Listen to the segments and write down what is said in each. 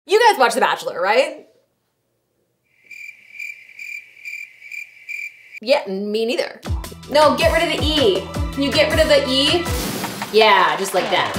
You guys watch The Bachelor, right? Yeah, me neither. No, get rid of the E. Can you get rid of the E? Yeah, just like that.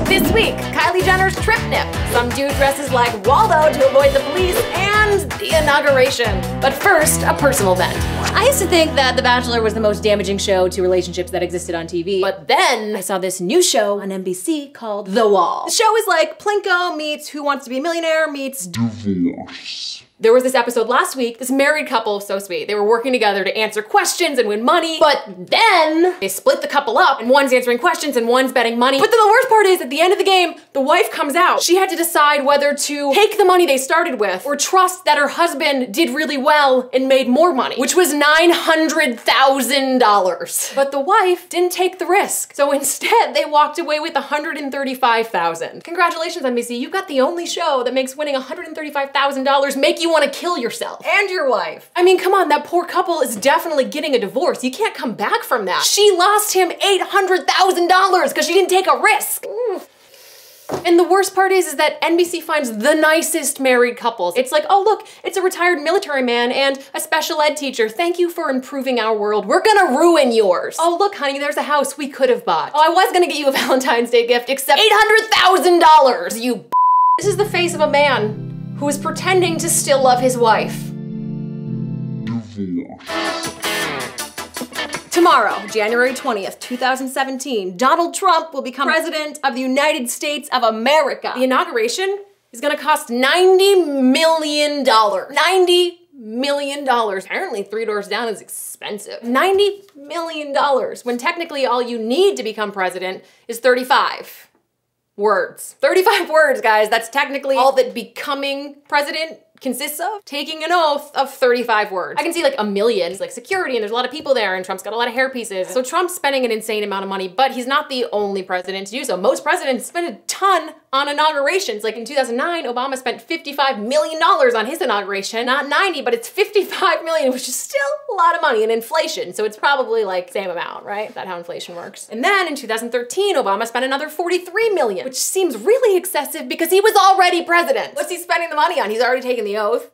This week, Kylie Jenner's trip nip. Some dude dresses like Waldo to avoid the police, and the inauguration. But first, a personal vent. I used to think that The Bachelor was the most damaging show to relationships that existed on TV. But then I saw this new show on NBC called The Wall. The show is like Plinko meets Who Wants to Be a Millionaire meets Divorce. There was this episode last week, this married couple, so sweet. They were working together to answer questions and win money, but then they split the couple up and one's answering questions and one's betting money. But then the worst part is at the end of the game, the wife comes out. She had to decide whether to take the money they started with or trust that her husband did really well and made more money, which was $900,000. But the wife didn't take the risk. So instead they walked away with $135,000. Congratulations, NBC, you got the only show that makes winning $135,000 make you want to kill yourself and your wife. I mean, come on, that poor couple is definitely getting a divorce. You can't come back from that. She lost him $800,000 because she didn't take a risk. And the worst part is that NBC finds the nicest married couples. It's like, oh look, it's a retired military man and a special ed teacher. Thank you for improving our world. We're gonna ruin yours. Oh look, honey, there's a house we could have bought. Oh, I was gonna get you a Valentine's Day gift, except $800,000, you. This is the face of a man who is pretending to still love his wife. Tomorrow, January 20th, 2017, Donald Trump will become president of the United States of America. The inauguration is gonna cost $90 million. $90 million. Apparently 3 doors down is expensive. $90 million, when technically all you need to become president is 35. Words. 35 words, guys. That's technically all that becoming president consists of. Taking an oath of 35 words. I can see like a million. It's like security and there's a lot of people there and Trump's got a lot of hair pieces. So Trump's spending an insane amount of money, but he's not the only president to do so. Most presidents spend a ton on inaugurations. Like in 2009, Obama spent $55 million on his inauguration. Not 90, but it's 55 million, which is still a lot of money in inflation. So it's probably like same amount, right? Is that how inflation works? And then in 2013, Obama spent another 43 million, which seems really excessive because he was already president. What's he spending the money on? He's already taken the oath.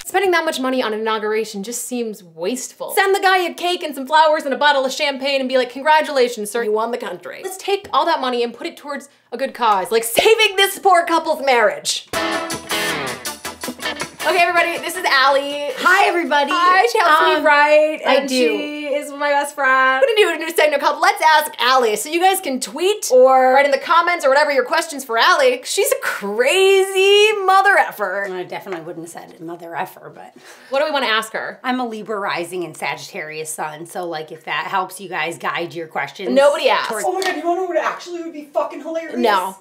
Spending that much money on an inauguration just seems wasteful. Send the guy a cake and some flowers and a bottle of champagne and be like, congratulations, sir, you won the country. Let's take all that money and put it towards a good cause, like saving this poor couple's marriage. Okay, everybody, this is Allie. Hi, everybody. Hi, she helps me write. I and do. She is my best friend. I'm gonna do a new segment called Let's Ask Allie. So you guys can tweet or write in the comments or whatever your questions for Allie. She's a crazy mother effer. I definitely wouldn't have said mother effer, but. What do we want to ask her? I'm a Libra rising and Sagittarius sun, so like if that helps you guys guide your questions. Nobody asked. Oh my god, you wanna know what actually would be fucking hilarious? No.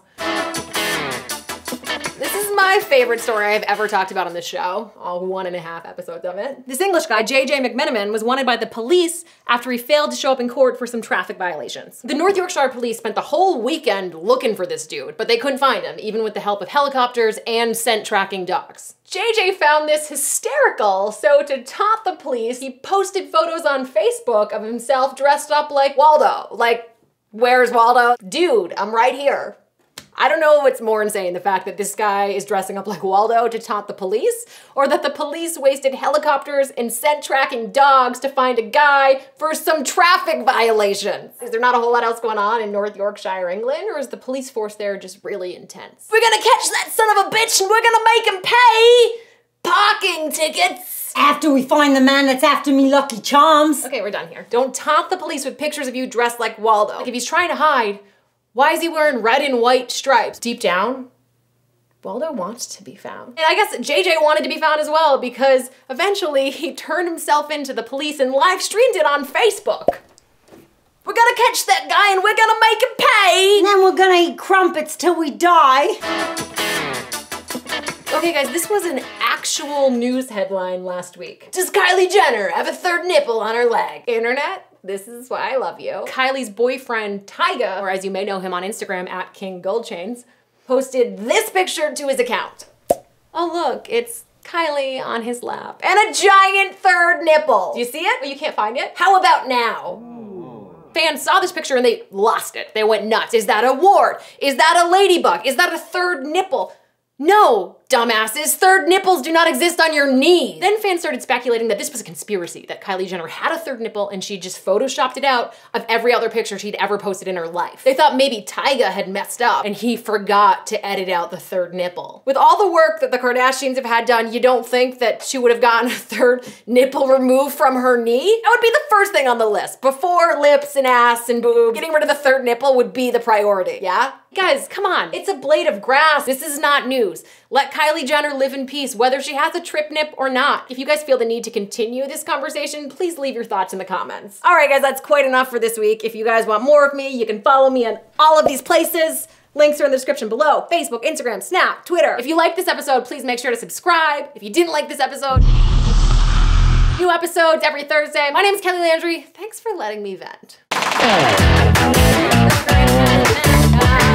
This is my favorite story I've ever talked about on this show. All 1.5 episodes of it. This English guy, JJ McMenamin, was wanted by the police after he failed to show up in court for some traffic violations. The North Yorkshire police spent the whole weekend looking for this dude, but they couldn't find him, even with the help of helicopters and scent tracking dogs. JJ found this hysterical, so to taunt the police, he posted photos on Facebook of himself dressed up like Waldo. Like, where's Waldo? Dude, I'm right here. I don't know what's more insane, the fact that this guy is dressing up like Waldo to taunt the police, or that the police wasted helicopters and scent tracking dogs to find a guy for some traffic violations. Is there not a whole lot else going on in North Yorkshire, England, or is the police force there just really intense? We're gonna catch that son of a bitch and we're gonna make him pay parking tickets. After we find the man that's after me Lucky Charms. Okay, we're done here. Don't taunt the police with pictures of you dressed like Waldo. Like if he's trying to hide, why is he wearing red and white stripes? Deep down, Waldo wants to be found. And I guess JJ wanted to be found as well because eventually he turned himself into the police and live streamed it on Facebook. We're gonna catch that guy and we're gonna make him pay! And then we're gonna eat crumpets till we die. Okay guys, this was an actual news headline last week. Does Kylie Jenner have a third nipple on her leg? Internet? This is why I love you. Kylie's boyfriend, Tyga, or as you may know him on Instagram, @KingGoldchains, posted this picture to his account. Oh look, it's Kylie on his lap. And a giant third nipple. Do you see it? Oh, you can't find it? How about now? Fans saw this picture and they lost it. They went nuts. Is that a wart? Is that a ladybug? Is that a third nipple? No, dumbasses, third nipples do not exist on your knees. Then fans started speculating that this was a conspiracy, that Kylie Jenner had a third nipple and she just photoshopped it out of every other picture she'd ever posted in her life. They thought maybe Tyga had messed up and he forgot to edit out the third nipple. With all the work that the Kardashians have had done, you don't think that she would have gotten a third nipple removed from her knee? That would be the first thing on the list. Before lips and ass and boobs, getting rid of the third nipple would be the priority, yeah? Guys, come on, it's a blade of grass. This is not news. Let Kylie Jenner live in peace, whether she has a trip nip or not. If you guys feel the need to continue this conversation, please leave your thoughts in the comments. All right, guys, that's quite enough for this week. If you guys want more of me, you can follow me on all of these places. Links are in the description below. Facebook, Instagram, Snap, Twitter. If you liked this episode, please make sure to subscribe. If you didn't like this episode, new episodes every Thursday. My name is Kylie Landry. Thanks for letting me vent.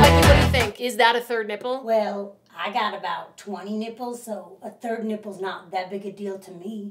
What do you think? Is that a third nipple? Well, I got about 20 nipples, so a third nipple's not that big a deal to me.